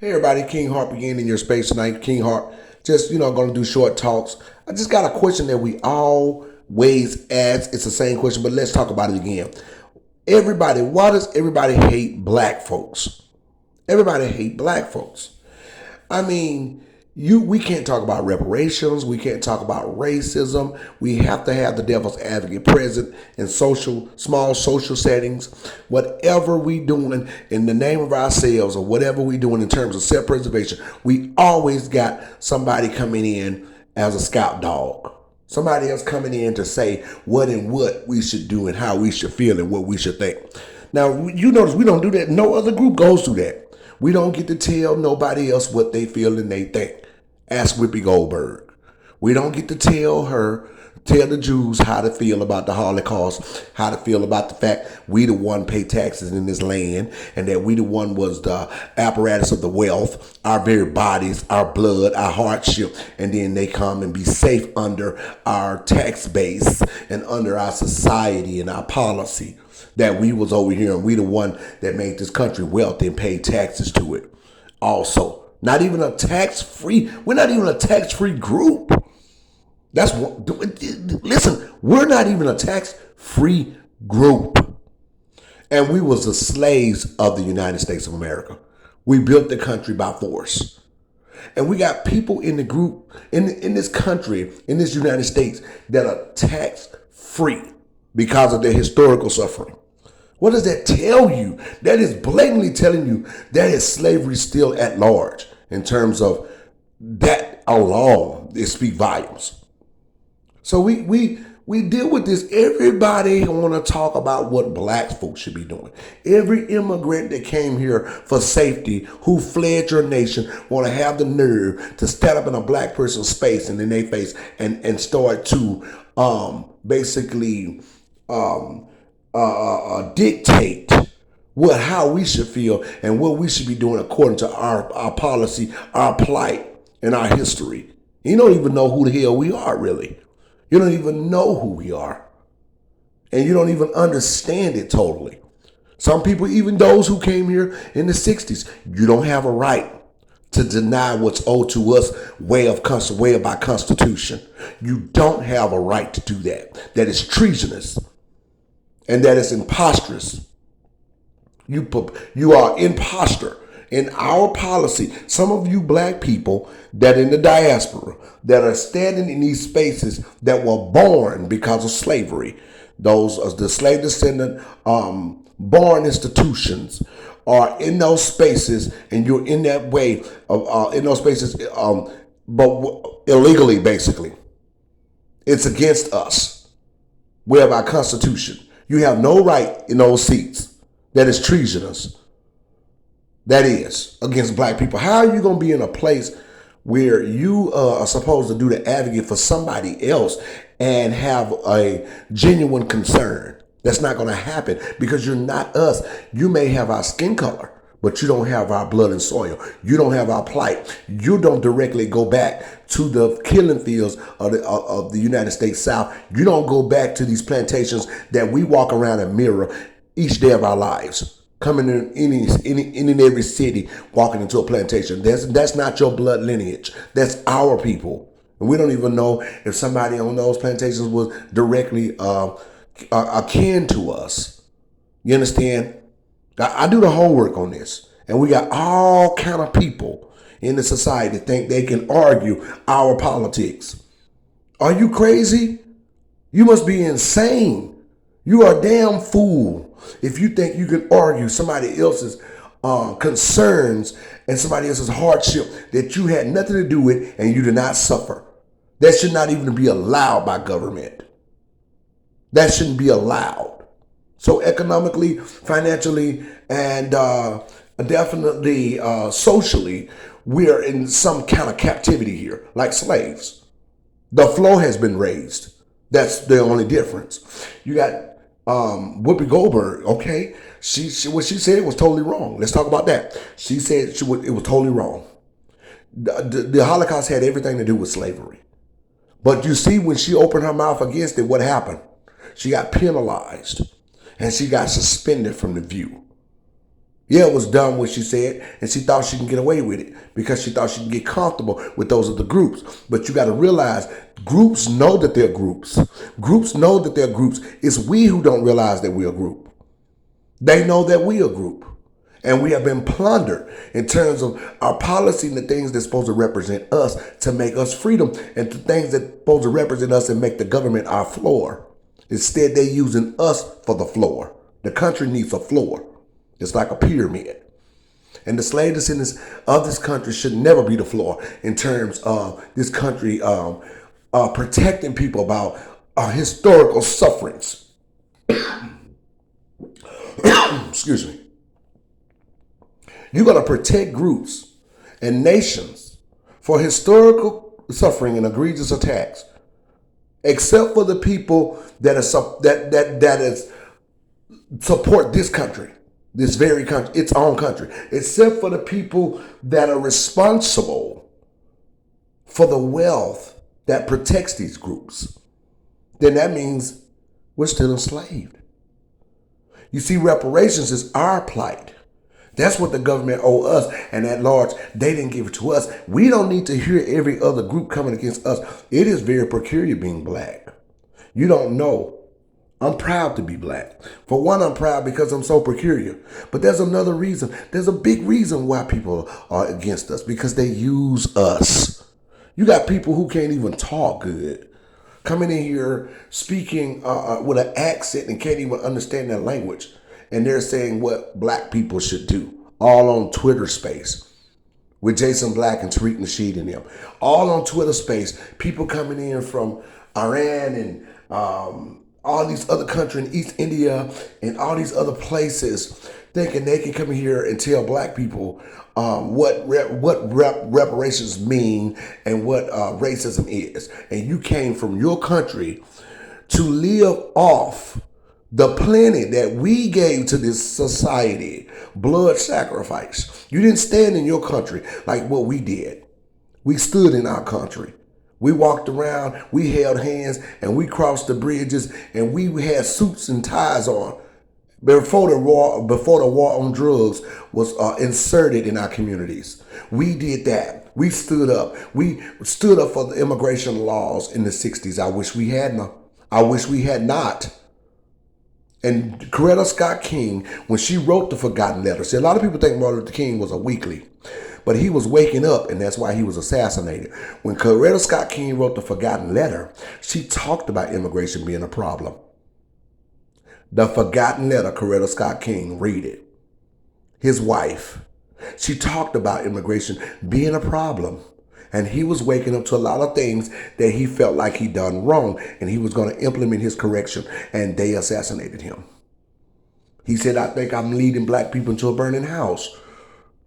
Hey everybody, King Harp again in your space tonight. King Harp, just going to do short talks. I just got a question that we always ask. It's the same question, but let's talk about it again. Why does everybody hate black folks? Everybody hate black folks. I mean, we can't talk about reparations. We can't talk about racism. We have to have the devil's advocate present in small social settings. Whatever we doing in the name of ourselves, or whatever we doing in terms of self-preservation, we always got somebody coming in as a scout dog. Somebody else coming in to say what we should do and how we should feel and what we should think. Now, you notice we don't do that. No other group goes through that. We don't get to tell nobody else what they feel and they think. Ask Whoopi Goldberg. We don't get to tell the Jews how to feel about the Holocaust, how to feel about the fact we the one pay taxes in this land, and that we the one was the apparatus of the wealth, our very bodies, our blood, our hardship, and then they come and be safe under our tax base and under our society and our policy. That we was over here and we the one that made this country wealthy and paid taxes to it. Also, we're not even a tax-free group. Listen, we're not even a tax-free group. And we was the slaves of the United States of America. We built the country by force. And we got people in the group, in this country, in this United States, that are tax-free because of their historical suffering. What does that tell you? That is blatantly telling you that is slavery still at large. In terms of that alone, it speaks volumes. So we deal with this. Everybody want to talk about what black folks should be doing. Every immigrant that came here for safety, who fled your nation, want to have the nerve to stand up in a black person's space and in their face and start to basically dictate how we should feel and what we should be doing according to our policy, our plight, and our history. You don't even know who the hell we are, really. You don't even know who we are. And you don't even understand it totally. Some people, even those who came here in the 60s, you don't have a right to deny what's owed to us way of our Constitution. You don't have a right to do that. That is treasonous. And that is imposterous. You are imposter in our policy. Some of you black people that in the diaspora that are standing in these spaces that were born because of slavery, those are the slave descendant born institutions are in those spaces, and you're in that way of in those spaces, but illegally, basically. It's against us. We have our Constitution. You have no right in those seats. That is treasonous. That is against black people. How are you going to be in a place where you are supposed to do the advocate for somebody else and have a genuine concern? That's not going to happen because you're not us. You may have our skin color, but you don't have our blood and soil. You don't have our plight. You don't directly go back to the killing fields of the United States South. You don't go back to these plantations that we walk around and mirror each day of our lives. Coming in every city, walking into a plantation. That's not your blood lineage. That's our people. And we don't even know if somebody on those plantations was directly akin to us. You understand? I do the homework on this, and we got all kind of people in the society that think they can argue our politics. Are you crazy? You must be insane. You are a damn fool if you think you can argue somebody else's concerns and somebody else's hardship that you had nothing to do with and you did not suffer. That should not even be allowed by government. That shouldn't be allowed. So economically, financially, and definitely socially, we are in some kind of captivity here, like slaves. The floor has been raised. That's the only difference. You got Whoopi Goldberg, okay? What she said was totally wrong. Let's talk about that. She said it was totally wrong. The Holocaust had everything to do with slavery. But you see, when she opened her mouth against it, what happened? She got penalized and she got suspended from the View. Yeah, it was dumb what she said, and she thought she can get away with it because she thought she can get comfortable with those other groups. But you got to realize groups know that they're groups. Groups know that they're groups. It's we who don't realize that we're a group. They know that we are a group. And we have been plundered in terms of our policy and the things that's supposed to represent us to make us freedom and the things that's supposed to represent us and make the government our floor. Instead, they're using us for the floor. The country needs a floor. It's like a pyramid. And the slaves in this country should never be the floor in terms of this country protecting people about historical sufferings. Excuse me. You're going to protect groups and nations for historical suffering and egregious attacks, except for the people that support this country, this very country, its own country, except for the people that are responsible for the wealth that protects these groups. Then that means we're still enslaved. You see, reparations is our plight. That's what the government owe us, and at large, they didn't give it to us. We don't need to hear every other group coming against us. It is very peculiar being black. You don't know. I'm proud to be black. For one, I'm proud because I'm so peculiar. But there's another reason. There's a big reason why people are against us, because they use us. You got people who can't even talk good coming in here speaking with an accent and can't even understand their language. And they're saying what black people should do, all on Twitter Space with Jason Black and Tariq Nasheed and them. All on Twitter Space, people coming in from Iran and all these other countries in East India and all these other places, thinking they can come in here and tell black people what reparations mean and what racism is. And you came from your country to live off the planet that we gave to this society, blood sacrifice. You didn't stand in your country like what we did. We stood in our country. We walked around, we held hands, and we crossed the bridges, and we had suits and ties on before the war on drugs was inserted in our communities. We did that. We stood up. We stood up for the immigration laws in the 60s. I wish we had not. And Coretta Scott King, when she wrote the Forgotten Letter, see, a lot of people think Martin Luther King was a weakling, but he was waking up, and that's why he was assassinated. When Coretta Scott King wrote the Forgotten Letter, she talked about immigration being a problem. The Forgotten Letter, Coretta Scott King, read it. His wife, she talked about immigration being a problem. And he was waking up to a lot of things that he felt like he done wrong, and he was going to implement his correction, and they assassinated him. He said, I think I'm leading black people into a burning house,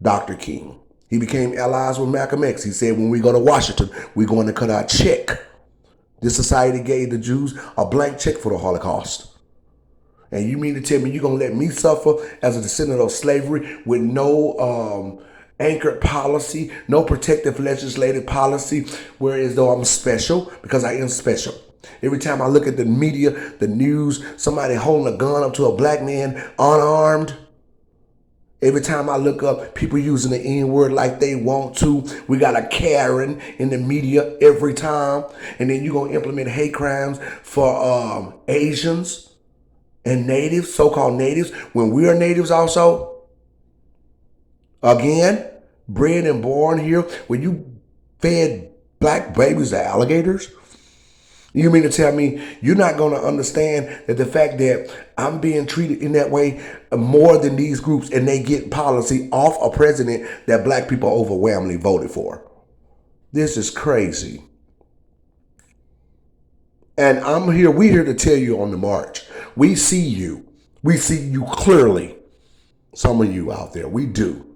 Dr. King. He became allies with Malcolm X. He said, when we go to Washington, we're going to cut our check. This society gave the Jews a blank check for the Holocaust. And you mean to tell me you're going to let me suffer as a descendant of slavery with no anchored policy, no protective legislative policy, whereas though I'm special, because I am special. Every time I look at the media, the news, somebody holding a gun up to a black man unarmed. Every time I look up, people using the N-word like they want to. We got a Karen in the media every time. And then you're going to implement hate crimes for Asians and natives, so-called natives, when we are natives also. Again, bred and born here, when you fed black babies to alligators? You mean to tell me you're not going to understand that the fact that I'm being treated in that way more than these groups, and they get policy off a president that black people overwhelmingly voted for? This is crazy. And we're here to tell you on the march. We see you. We see you clearly. Some of you out there, we do.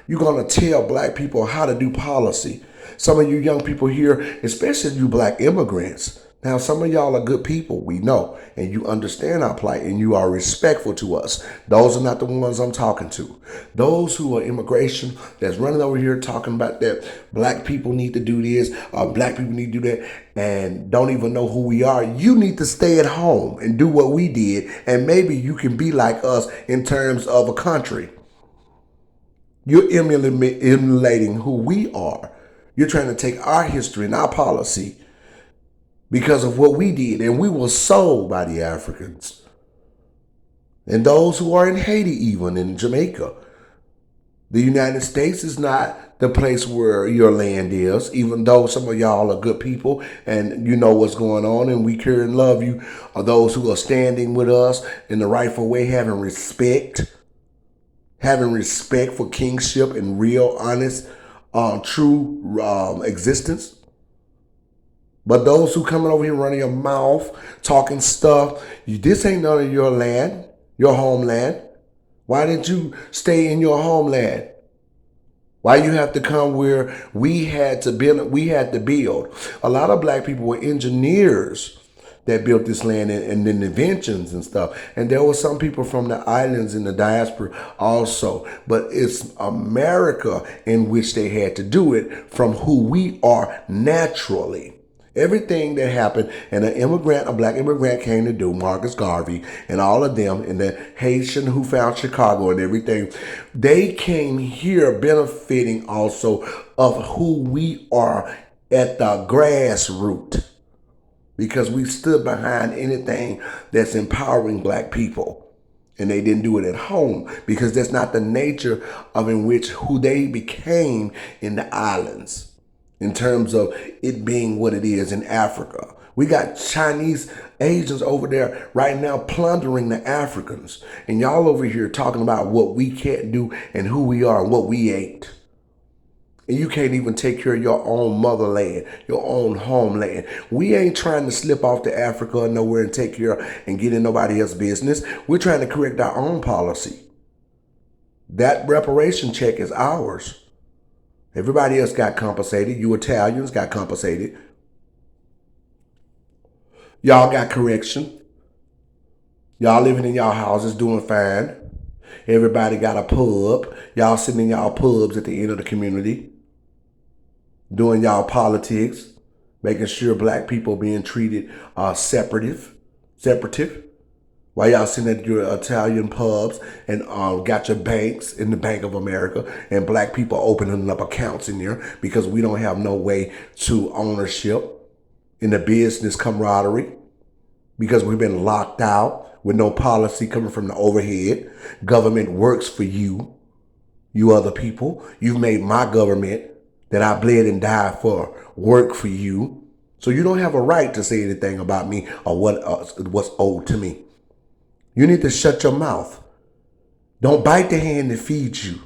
You're going to tell black people how to do policy. Some of you young people here, especially you black immigrants. Now, some of y'all are good people, we know, and you understand our plight, and you are respectful to us. Those are not the ones I'm talking to. Those who are immigration that's running over here talking about that black people need to do this, or black people need to do that, and don't even know who we are. You need to stay at home and do what we did, and maybe you can be like us in terms of a country. You're emulating who we are. You're trying to take our history and our policy because of what we did. And we were sold by the Africans. And those who are in Haiti, even in Jamaica. The United States is not the place where your land is, even though some of y'all are good people and you know what's going on and we care and love you, are those who are standing with us in the rightful way, having respect for kingship and real, honest, true existence. But those who coming over here running your mouth, talking stuff, this ain't none of your land, your homeland. Why didn't you stay in your homeland? Why you have to come where we had to build? We had to build. A lot of black people were engineers that built this land and then inventions and stuff. And there were some people from the islands in the diaspora also. But it's America in which they had to do it from who we are naturally. Everything that happened and a black immigrant came to do, Marcus Garvey and all of them, and the Haitian who found Chicago and everything, they came here benefiting also of who we are at the grassroots because we stood behind anything that's empowering black people. And they didn't do it at home because that's not the nature of in which who they became in the islands. In terms of it being what it is in Africa. We got Chinese agents over there right now plundering the Africans. And y'all over here talking about what we can't do and who we are and what we ain't. And you can't even take care of your own motherland, your own homeland. We ain't trying to slip off to Africa or nowhere and take care and get in nobody else's business. We're trying to correct our own policy. That reparation check is ours. Everybody else got compensated. You Italians got compensated. Y'all got correction. Y'all living in y'all houses doing fine. Everybody got a pub. Y'all sitting in y'all pubs at the end of the community. Doing y'all politics. Making sure black people being treated separative. While y'all sitting at your Italian pubs and got your banks in the Bank of America and black people opening up accounts in there because we don't have no way to ownership in the business camaraderie because we've been locked out with no policy coming from the overhead. Government works for you, you other people. You've made my government that I bled and died for work for you. So you don't have a right to say anything about me or what's owed to me. You need to shut your mouth. Don't bite the hand that feeds you.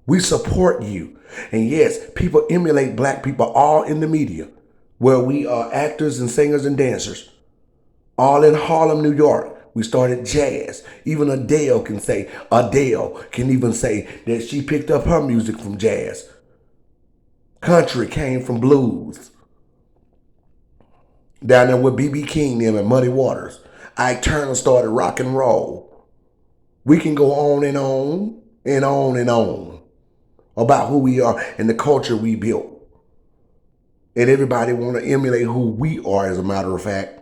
We support you. And yes, people emulate black people all in the media, where we are actors and singers and dancers. All in Harlem, New York. We started jazz. Even Adele can even say that she picked up her music from jazz. Country came from blues. Down there with B.B. King them and Muddy Waters. Ike Turner started rock and roll. We can go on and on and on and on about who we are and the culture we built. And everybody want to emulate who we are, as a matter of fact.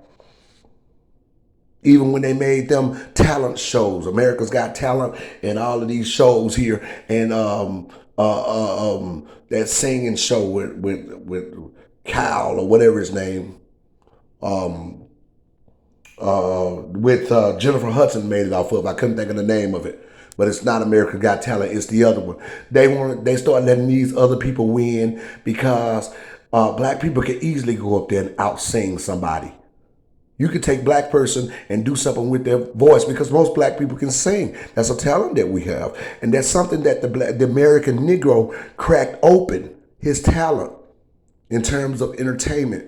Even when they made them talent shows, America's Got Talent and all of these shows here, and that singing show with Kyle or whatever his name, with Jennifer Hudson made it off of. I couldn't think of the name of it, but it's not America's Got Talent. It's the other one. They started letting these other people win because black people can easily go up there and out sing somebody. You could take black person and do something with their voice because most black people can sing. That's a talent that we have, and that's something that the American Negro cracked open his talent in terms of entertainment,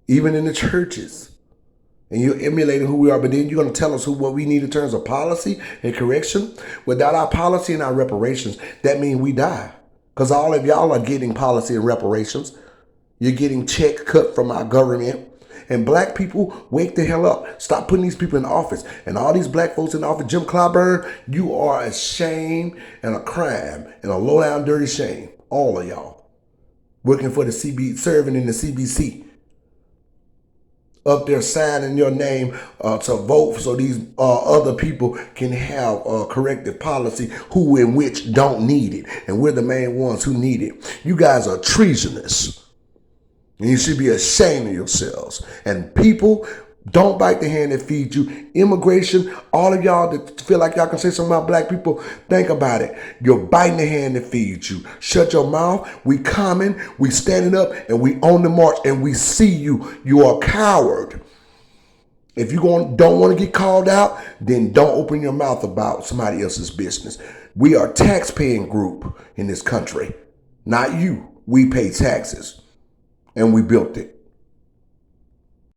even in the churches. And you're emulating who we are, but then you're going to tell us what we need in terms of policy and correction. Without our policy and our reparations, that means we die. Because all of y'all are getting policy and reparations. You're getting check cut from our government. And black people, wake the hell up. Stop putting these people in office. And all these black folks in office, Jim Clyburn, you are a shame and a crime and a low down dirty shame. All of y'all. Working for the serving in the CBC. up there signing your name to vote so these other people can have corrective policy who in which don't need it. And we're the main ones who need it. You guys are treasonous. And you should be ashamed of yourselves. And people, don't bite the hand that feeds you. Immigration, all of y'all that feel like y'all can say something about black people, think about it. You're biting the hand that feeds you. Shut your mouth. We coming, we standing up, and we on the march, and we see you. You are a coward. If you don't want to get called out, then don't open your mouth about somebody else's business. We are a tax-paying group in this country. Not you. We pay taxes, and we built it.